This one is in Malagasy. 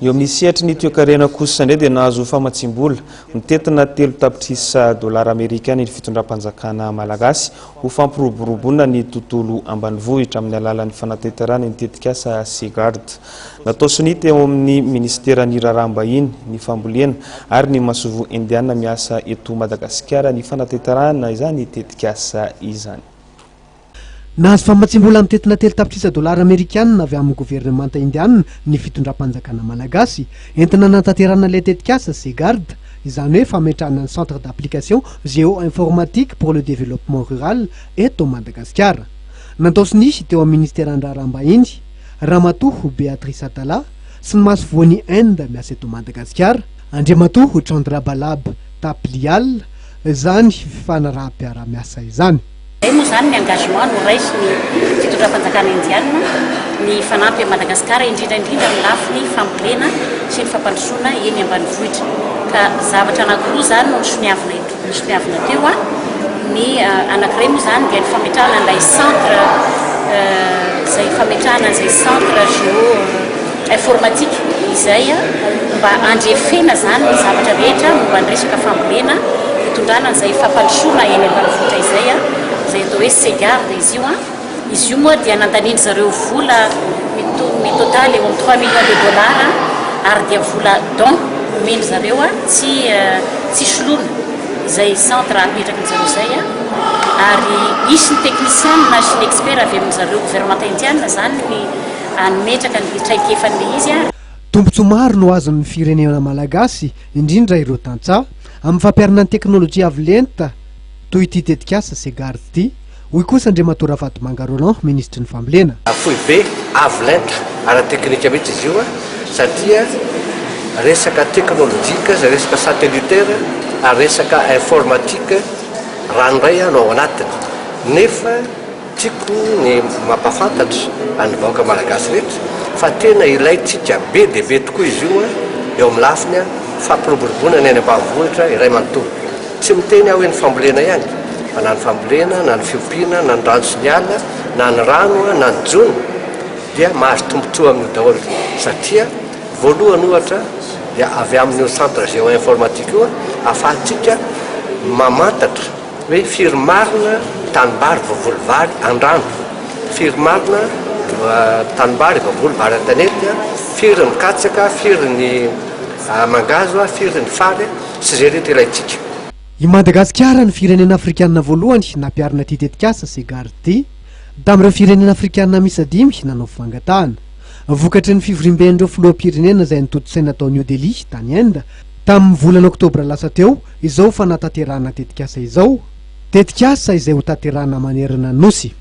Eo amin'ny sehatry ny toekarena kosa indray dia nahazo famatsim-bola mitetina 3 tapitrisa dolara amerikana ny fitondram-panjakana malagasy ho fampiroboroboana ny tontolo ambanivohitra amin'ny alalan'ny fanateterana ny tetikasa Segard. Natao sinita eo amin'ny ministeran'ny raharaham-bahiny, ny fambolena ary ny masovo indiana miasa eto Madagasikara ny fanateterana izany tetikasa izany. Nahazo famatsim-bola mitetina 3 tapitrisa dolara amerikana avy amin'ny gouvernemanta indiana ny fitondram-panjakana malagasy entina nanatanterana ilay tetikasa Segard, izany hoe fametrahana ny centre d'application géo-informatique pour le développement rural eto Madagasikara. Natao sinisy teo amin'ny ministeran'ny raharaham-bahiny, ramatoa Béatrice Atala sy ny masovoan'ny Inde miasa eto Madagasikara, andriamatoa Chandrabalab Taplial izany fanaraha-piara-miasa izany. Moa zany ny engagement no raisy ny fitondram-panjakana indiana ny fanampy a Madagasikara indrindra amin'ny lafiny fambolena sy ny fampandrosoana eny ambanivohitra. Ka zavatra anankiroa zany no nisoniavina teo ny anankiray moa zany dia ny fametrahana an'ilay centre centre géo-informatique izay mba andrefena zany ny zavatra rehetra momba ny resaka fambolena hitondrana an'izay fampandrosoana eny ambanivohitra izay zay atao hoe Segard izy io moa dia nandaniny zareo vola mitotaly eo amin'ny 3 millions de dollars ary dia vola don omeny zareo tsy solona izay centre apetraka ny zareo zay ary misy ny technicien na sy ny expert avy amin'ny zareo gouvernemanta indiana zany ny ametraka ny traikefan'le izy Tombontsoa maro no azon'ny firenena malagasy indrindra ireo tantsaha amin'ny fampiarana ny teknôlôjia avo lenta toy ity tetikasa Segard ity. Hoy kosa andriamatoa Ravatomanga Roland, ministry ny fambolena. Fohy be avo lenta ara-teknika mihitsy izy io satria resaka teknôlôjika, resaka satellitaire ary resaka informatique ranoray no ao anatiny. Nefa tiako ny mampafantatra any vahoaka malagasy rehetra fa tena ilayntsika be dia be tokoa izy io eo amin'ny lafiny fampiroboroboana ny any ambanivohitra iray manontolo. Tsy miteny aho hoe ny fambolena ihany fa na ny fambolena, na ny fiompiana, na ny rano sy ny ala, na ny rano, na ny jona dia mahazo tombontsoa amin'io daholo satria voalohany ohatra dia avy amin'io centre géo-informatique io ahafahantsika mamantatra hoe firy marina tanimbary voavoly vary an-drano, firy marina tanimbary voavoly vary an-tanety, firy ny katsaka, firy ny mangazo, firy ny fary sy zay rehetra ilayntsika. I Madagasikara ny firenena afrikanina voalohany nampiarina ity tetikasa Segard ity tamin'ireo firenena afrikanina miisa 5 nanao fifangatahana. Vokatry ny fivorimben'ireo filoham-pirenena izay nitotosaina tao New Delhi tany Inde tamin'ny volana oktobra lasa teo izao fanatanterahana tetikasa izao, tetikasa izay ho tanterahana manerana nosy.